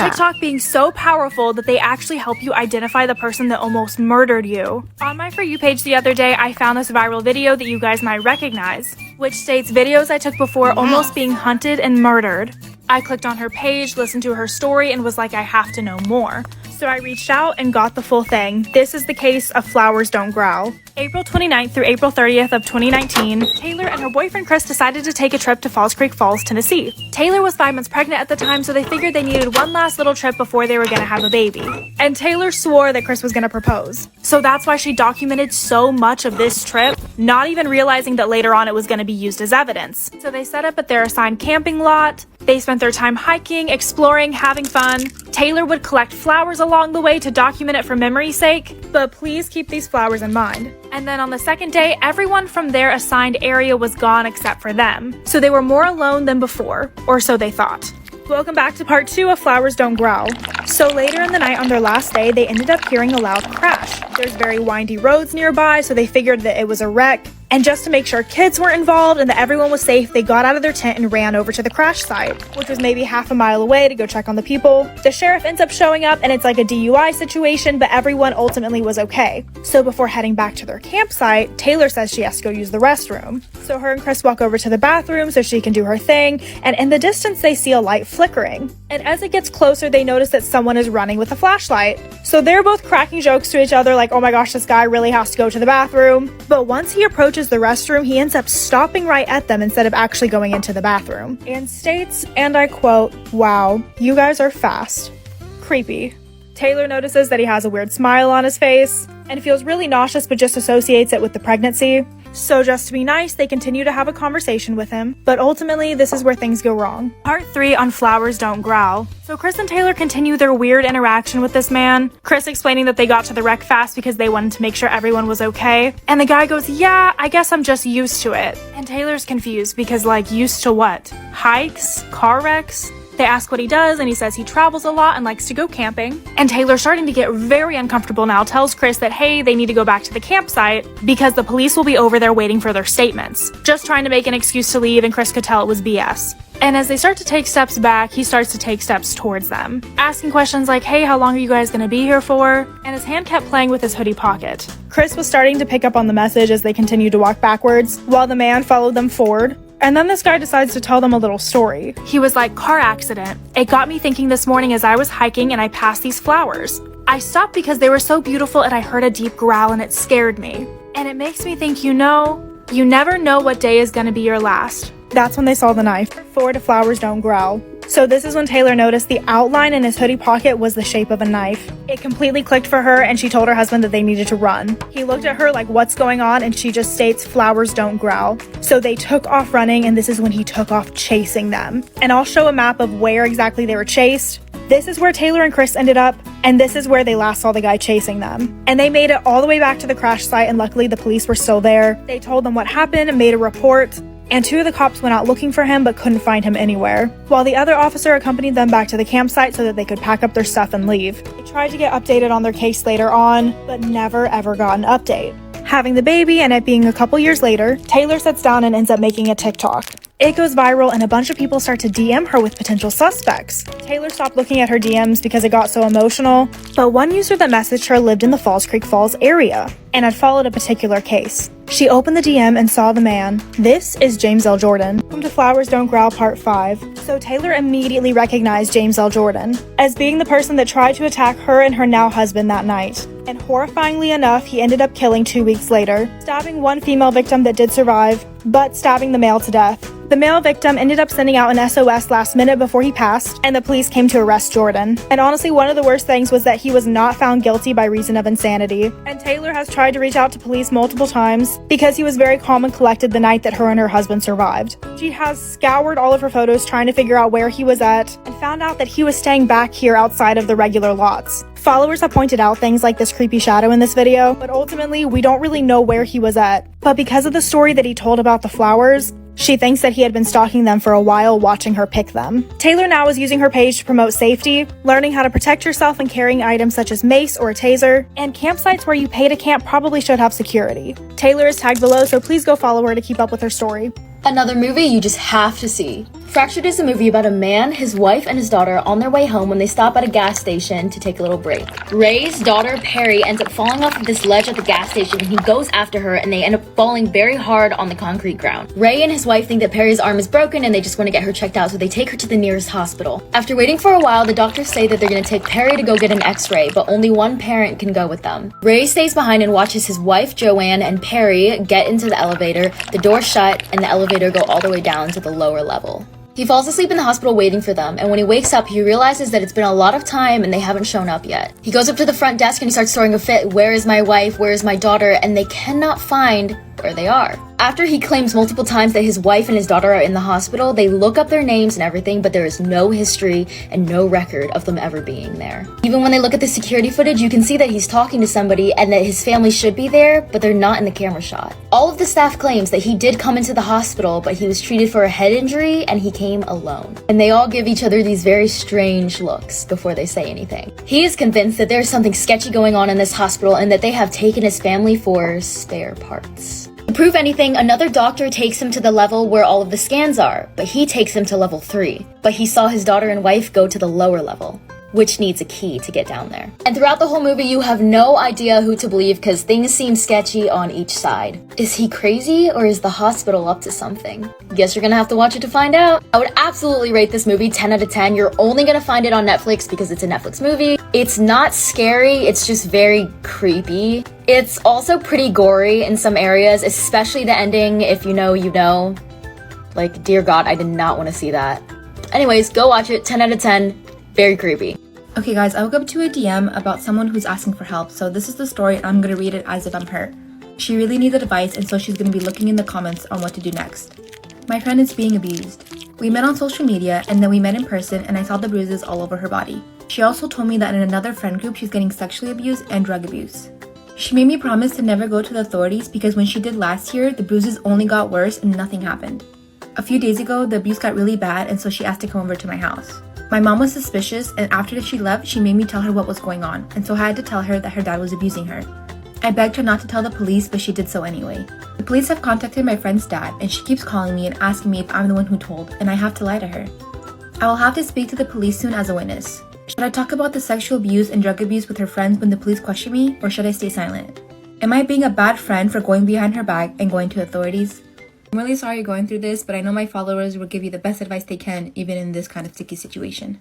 TikTok being so powerful that they actually help you identify the person that almost murdered you. On my For You page the other day, I found this viral video that you guys might recognize, which states videos I took before almost being hunted and murdered. I clicked on her page, listened to her story, and was like, I have to know more. So I reached out and got the full thing. This is the case of Flowers Don't Growl. April 29th through April 30th of 2019, Taylor and her boyfriend Chris decided to take a trip to Falls Creek Falls, Tennessee. Taylor was 5 months pregnant at the time, so they figured they needed one last little trip before they were gonna have a baby. And Taylor swore that Chris was gonna propose. So that's why she documented so much of this trip, not even realizing that later on it was gonna be used as evidence. So they set up at their assigned camping lot. They spent their time hiking, exploring, having fun. Taylor would collect flowers along the way to document it for memory's sake, but please keep these flowers in mind. And then on the second day, everyone from their assigned area was gone except for them. So they were more alone than before, or so they thought. Welcome back to part 2 of Flowers Don't Growl. So later in the night on their last day, they ended up hearing a loud crash. There's very windy roads nearby, so they figured that it was a wreck. And just to make sure kids weren't involved and that everyone was safe, they got out of their tent and ran over to the crash site, which was maybe half a mile away, to go check on the people. The sheriff ends up showing up and it's like a DUI situation, but everyone ultimately was okay. So before heading back to their campsite, Taylor says she has to go use the restroom. So her and Chris walk over to the bathroom so she can do her thing, and in the distance they see a light flickering. And as it gets closer, they notice that someone is running with a flashlight. So they're both cracking jokes to each other like, oh my gosh, this guy really has to go to the bathroom. But once he approaches the restroom, he ends up stopping right at them instead of actually going into the bathroom, and states, and I quote, "Wow, you guys are fast." Creepy. Taylor notices that he has a weird smile on his face and feels really nauseous, but just associates it with the pregnancy. So just to be nice, they continue to have a conversation with him, but ultimately this is where things go wrong. Part 3 on Flowers Don't Growl. So Chris and Taylor continue their weird interaction with this man. Chris explaining that they got to the wreck fast because they wanted to make sure everyone was okay. And the guy goes, yeah, I guess I'm just used to it. And Taylor's confused because, like, used to what? Hikes? Car wrecks? They ask what he does, and he says he travels a lot and likes to go camping. And Taylor, starting to get very uncomfortable now, tells Chris that, hey, they need to go back to the campsite because the police will be over there waiting for their statements. Just trying to make an excuse to leave, and Chris could tell it was BS. And as they start to take steps back, he starts to take steps towards them, asking questions like, hey, how long are you guys gonna be here for? And his hand kept playing with his hoodie pocket. Chris was starting to pick up on the message as they continued to walk backwards, while the man followed them forward. And then this guy decides to tell them a little story. He was like, car accident. It got me thinking this morning as I was hiking and I passed these flowers. I stopped because they were so beautiful and I heard a deep growl and it scared me. And it makes me think, you never know what day is gonna be your last. That's when they saw the knife. 4 to Flowers Don't Growl. So this is when Taylor noticed the outline in his hoodie pocket was the shape of a knife. It completely clicked for her, and she told her husband that they needed to run. He looked at her like, what's going on? And she just states, flowers don't growl. So they took off running, and this is when he took off chasing them. And I'll show a map of where exactly they were chased. This is where Taylor and Chris ended up, and this is where they last saw the guy chasing them. And they made it all the way back to the crash site, and luckily the police were still there. They told them what happened and made a report. And 2 of the cops went out looking for him but couldn't find him anywhere, while the other officer accompanied them back to the campsite so that they could pack up their stuff and leave. They tried to get updated on their case later on, but never ever got an update. Having the baby and it being a couple years later, Taylor sits down and ends up making a TikTok. It goes viral and a bunch of people start to DM her with potential suspects. Taylor stopped looking at her DMs because it got so emotional, but one user that messaged her lived in the Falls Creek Falls area and had followed a particular case. She opened the DM and saw the man. This is James L. Jordan. Welcome to Flowers Don't Growl Part 5. So Taylor immediately recognized James L. Jordan as being the person that tried to attack her and her now husband that night. And horrifyingly enough, he ended up killing 2 weeks later, stabbing one female victim that did survive, but stabbing the male to death. The male victim ended up sending out an SOS last minute before he passed, and the police came to arrest Jordan. And honestly, one of the worst things was that he was not found guilty by reason of insanity. And Taylor has tried to reach out to police multiple times because he was very calm and collected the night that her and her husband survived. She has scoured all of her photos trying to figure out where he was at, and found out that he was staying back here outside of the regular lots. Followers have pointed out things like this creepy shadow in this video, but ultimately we don't really know where he was at. But because of the story that he told about the flowers, she thinks that he had been stalking them for a while, watching her pick them. Taylor now is using her page to promote safety, learning how to protect yourself and carrying items such as mace or a taser, and campsites where you pay to camp probably should have security. Taylor is tagged below, so please go follow her to keep up with her story. Another movie you just have to see. Fractured is a movie about a man, his wife, and his daughter on their way home when they stop at a gas station to take a little break. Ray's daughter, Perry, ends up falling off of this ledge at the gas station and he goes after her and they end up falling very hard on the concrete ground. Ray and his wife think that Perry's arm is broken and they just want to get her checked out, so they take her to the nearest hospital. After waiting for a while, the doctors say that they're going to take Perry to go get an x-ray, but only one parent can go with them. Ray stays behind and watches his wife, Joanne, and Perry get into the elevator, the door shut, and the elevator go all the way down to the lower level. He falls asleep in the hospital waiting for them, and when he wakes up, he realizes that it's been a lot of time and they haven't shown up yet. He goes up to the front desk and he starts throwing a fit. Where is my wife? Where is my daughter? And they cannot find where they are. After he claims multiple times that his wife and his daughter are in the hospital, they look up their names and everything, but there is no history and no record of them ever being there. Even when they look at the security footage, you can see that he's talking to somebody and that his family should be there, but they're not in the camera shot. All of the staff claims that he did come into the hospital, but he was treated for a head injury and he came alone. And they all give each other these very strange looks before they say anything. He is convinced that there's something sketchy going on in this hospital and that they have taken his family for spare parts. To prove anything, another doctor takes him to the level where all of the scans are, but he takes him to level 3. But he saw his daughter and wife go to the lower level, which needs a key to get down there. And throughout the whole movie, you have no idea who to believe because things seem sketchy on each side. Is he crazy or is the hospital up to something? Guess you're gonna have to watch it to find out. I would absolutely rate this movie 10 out of 10. You're only gonna find it on Netflix because it's a Netflix movie. It's not scary, it's just very creepy. It's also pretty gory in some areas, especially the ending. If you know, you know. Like, dear God, I did not want to see that. Anyways, go watch it. 10 out of 10. Very creepy. Okay guys, I woke up to a DM about someone who's asking for help, so this is the story and I'm gonna read it as if I'm her. She really needs advice and so she's gonna be looking in the comments on what to do next. My friend is being abused. We met on social media and then we met in person and I saw the bruises all over her body. She also told me that in another friend group she's getting sexually abused and drug abuse. She made me promise to never go to the authorities because when she did last year, the bruises only got worse and nothing happened. A few days ago, the abuse got really bad and so she asked to come over to my house. My mom was suspicious and after she left, she made me tell her what was going on and so I had to tell her that her dad was abusing her. I begged her not to tell the police, but she did so anyway. The police have contacted my friend's dad and she keeps calling me and asking me if I'm the one who told and I have to lie to her. I will have to speak to the police soon as a witness. Should I talk about the sexual abuse and drug abuse with her friends when the police question me, or should I stay silent? Am I being a bad friend for going behind her back and going to authorities? I'm really sorry you're going through this, but I know my followers will give you the best advice they can even in this kind of sticky situation.